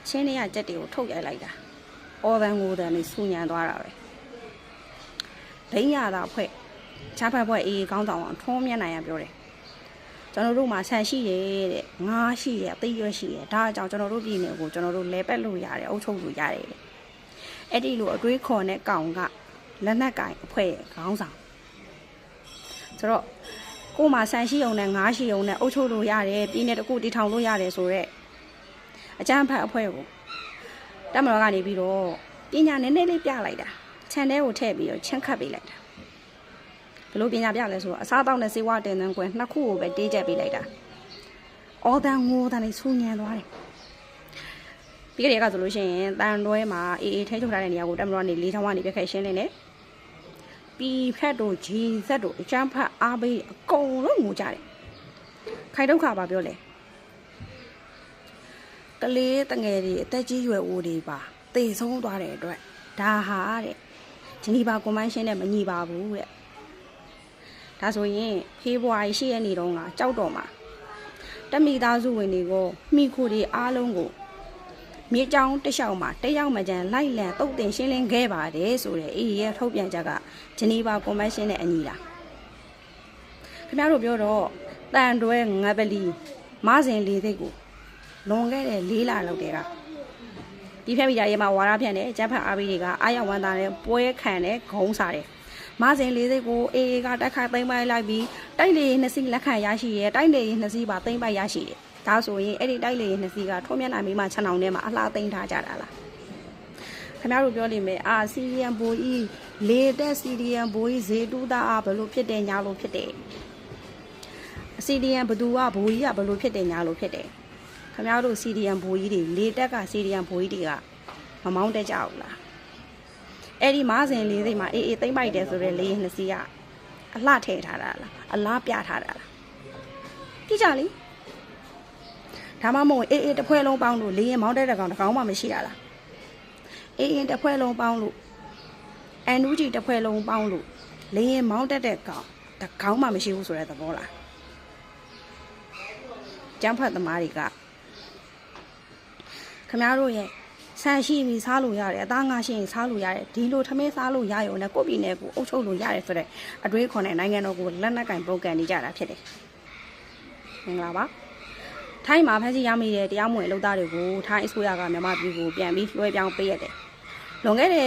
ချင်းနေရကြက်တွေကိုထုတ်ရိုက်လိုက်တာအော်တန်ငိုတန်လေးစူညံသွားတာပဲဒိန်းရတာဖွဲ့ချားဖက်ဖွဲ့အေးကောင်းဆောင်အောင်ထုံးမြတ်နိုင်ရပြောတယ်ကျွန်တော်တို့မှာဆန်ရှိရဲတဲ့ငါးရှိရဲအသိရွက်ရှိရဲဒါကြောင့်ကျွန်တော်တို့ပြည်နယ်ကိုကျွန်တော်တို့လဲပက်လို့ရတယ်အုပ်ချုပ်လို့ရတယ်အဲ့ဒီလိုအတွေးခေါ်တဲ့ကောင်ကလက်နက်ကင်အဖွဲ့ခေါင်းဆောင်ဆိုတော့ကို့မှာဆန်ရှိုံနဲ့ငါးရှိုံနဲ့အုပ်ချုပ်လို့ရတယ်ပြည်နယ်တစ်ခုတည်ထောင်လို့ရတယ်ဆိုတော့အကြမ်းဖက်အဖွဲ့ကိုတမတော်ကနေပြီးတော့ပညာနည်းနည်းလေးပြလိုက်တာခြံထဲကိုထည့်ပြီးတော့ချင်းခတ်ပေးလိုက်တာဘလို့ပညာပြလဲဆိုတော့အစားတောက်နဲ့စေဝါတင်တန်းကွယ်နှစ်ခုကိုပဲတေးကျက်ပေးလိုက်တာအော်တန်ငိုတန်လေးဆူညံသွားတယ်ပြီးကြတဲ့ကဆိုလို့ရှိရင်တန်တွဲမှာအေးအေးထဲထုတ်ထားတဲ့နေရာကိုတမတော်ကနေလေးချောင်းကနေပြခက်ရှင်းနေတယ်ပြီးဖက်တို့ဂျီဇက်တို့အချမ်းဖတ်အားပေးအကုန်လုံးငိုကြတယ်ခိုင်ဒုက္ခပါပြောလဲကလေးတငယ်တွေအသက်ကြီးရွယ်အိုတွေပါတေဆုံးသွားတဲ့အတွက်ဒါဟာတဲ့ဂျနီဗာကွန်ဗင်းရှင်းနဲ့မညီပါဘူးတဲ့ဒါဆိုရင်ဖေဖော်ဝါရီ10 ရက်နေ့တုန်းကကြောက်တော်မှာတမိသားစုဝင်တွေကိုမိခိုတွေအားလုံးကိုမြေကြောင်းတစ်လျှောက်မှာတက်ရောက်မှကြံလိုက်လံတုတ်တင်ရှင်းလင်းခဲ့ပါတယ်ဆိုတဲ့အေးရဲ့ထုတ်ပြန်ချက်ကဂျနီဗာကွန်ဗင်းရှင်းနဲ့အညီလားခင်ဗျားတို့ပြောတော့တန်တွဲငပလီမစင်လေးသိကိုလွန်ခဲ့တဲ့4 လလောက်တည်းကဒီဖက်မိသားရဲ့မှာဝါရဖြန့်တဲ့ကျန်းဖတ်အားပေးတွေကအားရဝမ်းသာတဲ့ပွဲခံတဲ့ဂုံးစားတယ်မစင်လေးသိကိုအေးကတက်ခတ်သိမ်းပိုက်လိုက်ပြီးတိုက်လေ2 စီးလက်ခံရရှိရဲတိုက်လေ2 စီးပါသိမ်းပိုက်ရရှိတယ်ဒါဆိုရင်အဲ့ဒီတိုက်လေ2 စီးကထုံးမျက်နှာမိမခြံအောင်ထဲမှာအလှသိမ်းထားကြတာလားခင်ဗျားတို့ပြောလိမ့်မယ်စီရီယန်ဘိုးကြီးလေတက်စီရီယန်ဘိုးကြီးဈေးတူးသားဘလို့ဖြစ်တယ်ညာလို့ဖြစ်တယ်စီရီယန်ဘသူကဘိုးကြီးကဘလို့ဖြစ်တယ်ညာလို့ဖြစ်တယ်ခင်ဗျားတို့စီရီယန်ဘိုးကြီးတွေလေတက်ကစီရီယန်ဘိုးကြီးတွေကမမောင်းတက်ကြဘူးလားအဲ့ဒီမစင်လေးစိတ်မှာအေးအေးသိမ့်ပိုက်တယ်ဆိုတော့လေ2 စီးကအလှထည့်ထားတာလားအလားပြထားတာလားကြည့်ကြလေဒါမှမဟုတ်အေးအေးတစ်ဖွဲ့လုံးပေါင်းလို့လေရင်မောင်းတက်တဲ့ကောင်တစ်ကောင်မှမရှိရလားအေးအေးတစ်ဖွဲ့လုံးပေါင်းလို့အန်နူဂျီတစ်ဖွဲ့လုံးပေါင်းလို့လေရင်မောင်းတက်တဲ့ကောင်တစ်ကောင်မှမရှိဘူးဆိုတဲ့သဘောလားကျန်းဖတ်သမားတွေကခင်ဗျားတို့ရဲ့ဆန်ရှိပြီးစားလို့ရတယ်အသားငါရှိရင်စားလို့ရတယ်ဒီလိုထမင်းစားလို့ရရုံနဲ့ကိုယ့်ပြည်နယ်ကိုအုပ်ချုပ်လို့ရတယ်ဆိုတဲ့အတွေးခေါ်တဲ့နိုင်ငံတော်ကိုလက်နက်ကင်ပုတ်ကန်နေကြတာဖြစ်တယ်မင်္ဂလာပါထိုင်းမှာဖမ်းဆီးရမိတဲ့တရားမဝင်အလုပ်သားတွေကိုထိုင်းအစိုးရကမြန်မာပြည်ကိုပြန်ပြီးလွှဲပြောင်းပေးရတယ်လွန်ခဲ့တဲ့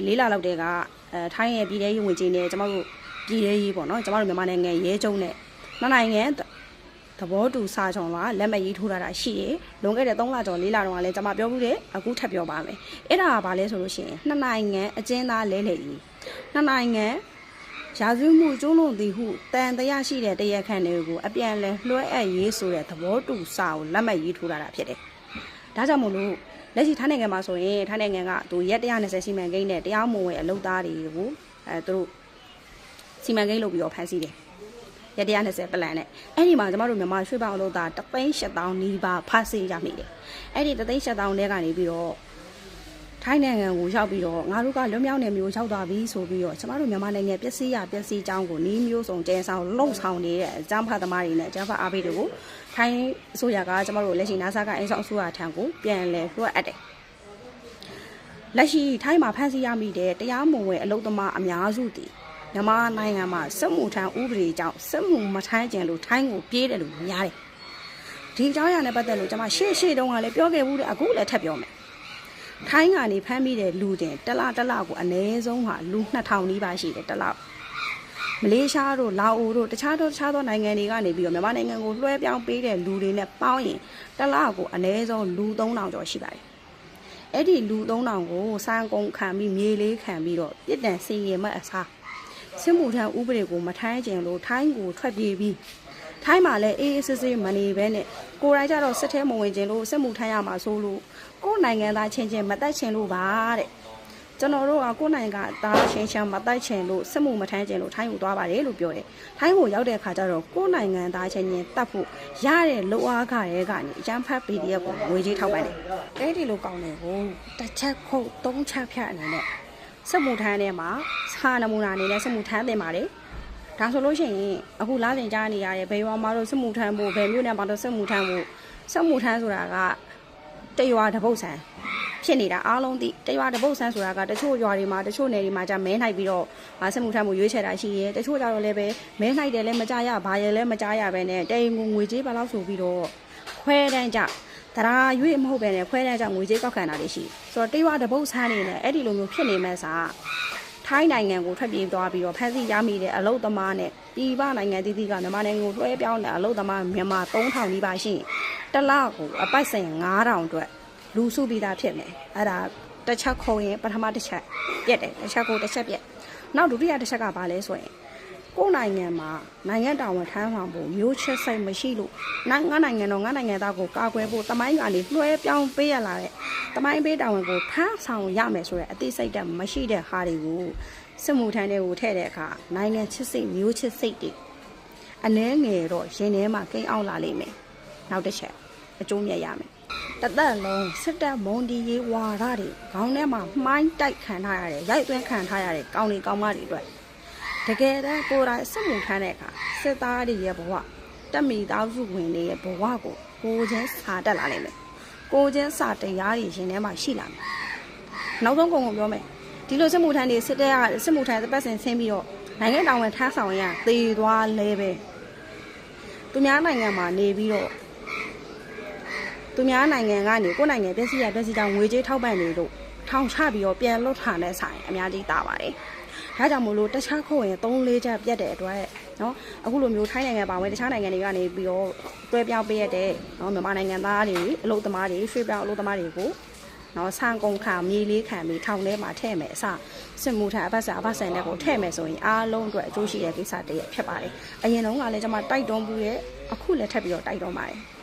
4 လလောက်တည်းကထိုင်းရဲ့ပြည်ထောင်စုဝင်ကြီးနဲ့ကျမတို့ပြည်ထောင်စုပေါ့နော်ကျမတို့မြန်မာနိုင်ငံရဲကျုံနဲ့နိုင်ငံသဘောတူစာချုပ်ကလက်မှတ်ရေးထိုးထားတာရှိရလွန်ခဲ့တဲ့3 လကျော်4 လတုန်းကလည်းကျွန်မပြောဘူးတယ်အခုထပ်ပြောပါမယ်အဲ့ဒါကဘာလဲဆိုလို့ရှိရင်2 နိုင်ငံအကျဉ်းသားလဲလှယ်ကြီး2 နိုင်ငံရာဇဝမှုကျူးလွန်သည်ဟုတန်တရားရှိတဲ့တရားခံတွေကိုအပြန်လဲလွှဲအပ်ရေးဆိုတဲ့သဘောတူစာကိုလက်မှတ်ရေးထိုးထားတာဖြစ်တယ်ဒါကြောင့်မို့လို့လက်ရှိထိုင်းနိုင်ငံမှာဆိုရင်ထိုင်းနိုင်ငံကသူရက်120စီမံကိန်းနဲ့တရားမဝင်အလုပ်သားတွေကိုသူတို့စီမံကိန်းလုပ်ပြီးတော့ဖမ်းဆီးတယ်ရ120ပလန်နဲ့အဲ့ဒီမှာကျမတို့မြန်မာရွှေ့ပေါင်းအလုပ်သား1,800,000နီးပါးဖမ်းဆီးရမိတယ်အဲ့ဒီ1,800,000ထဲကနေပြီးတော့ထိုင်းနိုင်ငံကိုရောက်ပြီးတော့ငါတို့ကလွတ်မြောက်နေမျိုးရောက်သွားပြီဆိုပြီးတော့ကျမတို့မြန်မာနိုင်ငံပျက်စီးကြောင်းကိုနီးမျိုးစုံကျဲဆောင်လှုပ်ဆောင်နေတဲ့အကြမ်းဖက်သမားတွေနဲ့အကြမ်းဖက်အားပေးတွေကိုထိုင်းအစိုးရကကျမတို့လက်ရှိ NASA ကအင်းဆောင်အစိုးရထံကိုပြန်လည်လွှဲအပ်တယ်လက်ရှိထိုင်းမှာဖမ်းဆီးရမိတဲ့တရားမဝင်အလုပ်သမားအများစုတည်မြန်မာနိုင်ငံမှာစစ်မှုထမ်းဥပဒေကြောင့်စစ်မှုမထမ်းကျင်လို့ထိုင်းကိုပြေးတယ်လို့များတယ်ဒီအကြောင်းအရာနဲ့ပတ်သက်လို့ကျွန်မရှေ့တုန်းကလည်းပြောခဲ့ဘူးတဲ့အခုလည်းထပ်ပြောမယ်ထိုင်းကနေဖမ်းမိတဲ့လူတင်တလကိုအနည်းဆုံးဟာလူ2000နီးပါးရှိတယ်တလမလေးရှားတို့လာအိုတို့တခြားသောနိုင်ငံတွေကနေပြီးတော့မြန်မာနိုင်ငံကိုလွှဲပြောင်းပေးတဲ့လူတွေနဲ့ပေါင်းရင်တလကိုအနည်းဆုံးလူ3000ကျော်ရှိပါတယ်အဲ့ဒီလူ3000ကိုစံကုန်ခံပြီးမြေလေးခံပြီးတော့ပြစ်ဒဏ်စီရင်မှအစားစစ်မှုထမ်းဥပဒေကိုမထိုင်းကျင်လို့ထိုင်းကိုထွက်ပြေးပြီးထိုင်းမှာလည်းအေးအေးဆေးဆေးမနေဘဲနဲ့ကိုယ်တိုင်ကြတော့စစ်ထဲမဝင်ကျင်လို့စစ်မှုထမ်းရမှာဆိုလို့ကိုယ်နိုင်ငံသားချင်းမတက်ချင်လို့ပါတဲ့ကျွန်တော်တို့ကကိုယ်နိုင်ငံသားချင်းမတက်ချင်လို့စစ်မှုမထမ်းကျင်လို့ထိုင်းကိုသွားပါတယ်လို့ပြောတယ်ထိုင်းကိုရောက်တဲ့အခါကျတော့ကိုယ်နိုင်ငံသားချင်းတက်ဖို့ရတဲ့လိုအားခရဲကနေအကျန်းဖတ် PDF ကိုငွေကြေးထောက်ပံ့တယ်အဲ့ဒီလိုကောင်းတယ်ကိုတစ်ချက်ခုတ်3 ချက်ဖြတ်အနေနဲ့စစ်မှုထမ်းထဲမှာစာနမူနာအနေနဲ့စစ်မှုထမ်းတင်ပါတယ်ဒါဆိုလို့ရှိရင်အခုလာစဉ်ကြားနေရတဲ့ဘယ်ရွာမှာတော့စစ်မှုထမ်းဖို့ဘယ်မျိုးနဲ့မှာတော့စစ်မှုထမ်းဖို့စစ်မှုထမ်းဆိုတာက တရွာတပုတ်ဆန်းဖြစ်နေတာအားလုံးသိတရွာတပုတ်ဆန်းဆိုတာကတချို့ရွာတွေမှာတချို့နယ်တွေမှာじゃမဲနိုင်ပြီးတော့စစ်မှုထမ်းမှုရွေးချယ်တာရှိရဲတချို့ကြတော့လည်းပဲမဲနိုင်တယ်လည်းမကြရဘာရဲလည်းမကြရပဲနဲ့တိမ်ငွေကြေးဘယ်လောက်ဆိုပြီးတော့ခွဲတန်းကြတရားရွေးမဟုတ်ပဲနဲ့ခွဲတန်းကြငွေကြေးကောက်ခံတာတွေရှိဆိုတော့တရွာတပုတ်ဆန်းနေနဲ့အဲ့ဒီလိုမျိုးဖြစ်နေမဲ့စားထိုင်းနိုင်ငံကိုထွက်ပြေးသွားပြီးတော့ဖမ်းဆီးရမိတဲ့အလုတ်သမားနဲ့ပြည်ပနိုင်ငံတည်တည်ကမြန်မာနိုင်ငံကိုလွှဲပြောင်းတဲ့အလုတ်သမားမြန်မာ3000နီးပါးရှိတလကိုအပိုက်ဆိုင်9000အတွက်လူစုပြီးသားဖြစ်မယ်အဲ့ဒါတစ်ချက်ခုံရင်ပထမတစ်ချက်ပြက်တယ်တစ်ချက်ကိုတစ်ချက်ပြက်နောက်ဒုတိယတစ်ချက်ကဘာလဲဆိုရင်ကိုယ်နိုင်ငံမှာနိုင်ငံတော်ဝန်ထမ်းဆောင်ဖို့မျိုးချစ်စိတ်မရှိလို့ငါနိုင်ငံတော်ငါနိုင်ငံသားကိုကာကွယ်ဖို့တမိုင်းကနေလွှဲပြောင်းပေးရလာတဲ့တမိုင်းပေးတာဝန်ကိုထမ်းဆောင်ရမယ်ဆိုတဲ့အသိစိတ်ဓာတ်မရှိတဲ့ဟာတွေကိုစစ်မှုထမ်းတွေကိုထည့်တဲ့အခါနိုင်ငံချစ်စိတ်မျိုးချစ်စိတ်တွေအနှဲငယ်တော့ရင်ထဲမှာကိန်းအောင်လာလိမ့်မယ်နောက်တစ်ချက်အကျိုးမြတ်ရမယ်တသက်လုံးစစ်တပ်မွန်ဒီရေးဝါရတွေခေါင်းထဲမှာမှိုင်းတိုက်ခံထားရတယ်ရိုက်သွင်းခံထားရတဲ့ကောင်းတွေကောင်းမတွေအတွက်တကယ်တမ်းကိုယ်တိုင်စစ်မှုထမ်းတဲ့အခါစစ်သားတွေရဲ့ဘဝတက်မီသားစုဝင်တွေရဲ့ဘဝကိုချင်းစာတက်လာနိုင်မယ်ကိုချင်းစာတရားတွေရှင်ထဲမှာရှိလာမယ်နောက်ဆုံးကုန်ပြောမယ်ဒီလိုစစ်မှုထမ်းတွေစစ်မှုထမ်းပတ်စင်ဆင်းပြီးတော့နိုင်ငံတော်ဝန်ထမ်းဆောင်ရသေသွားလဲပဲသူများနိုင်ငံမှာနေပြီးတော့သူများနိုင်ငံကနေကိုယ်နိုင်ငံပြည်စည်းကြောင်ငွေကြေးထောက်ပံ့နေလို့ထောင်ချပြီးတော့ပြန်လွတ်ထားတဲ့ဆိုင်အများကြီးတာပါတယ်။ဒါကြောင့်မို့လို့တခြားခုရင်3-4ချက်ပြတ်တဲ့အတွက်နော်အခုလိုမျိုးထိုင်းနိုင်ငံပါဝင်တခြားနိုင်ငံတွေကနေပြီးတော့တွဲပြောင်းပေးရတဲ့နော်မြန်မာနိုင်ငံသားတွေအလုပ်သမားတွေရွှေ့ပြောင်းအလုပ်သမားတွေကိုနော်ဆန်ကုန်ခံမြေလေးခံပြီးထောင်ထဲမှာထည့်မယ်အစစစ်မှုထမ်းအပတ်စဉ်တဲ့ကိုထည့်မယ်ဆိုရင်အားလုံးအတွက်အကျိုးရှိတဲ့ကိစ္စတည်းဖြစ်ပါတယ်။အရင်တုန်းကလည်းကျွန်မတိုက်တွန်းမှုရဲ့အခုလည်းထပ်ပြီးတော့တိုက်တွန်းပါတယ်။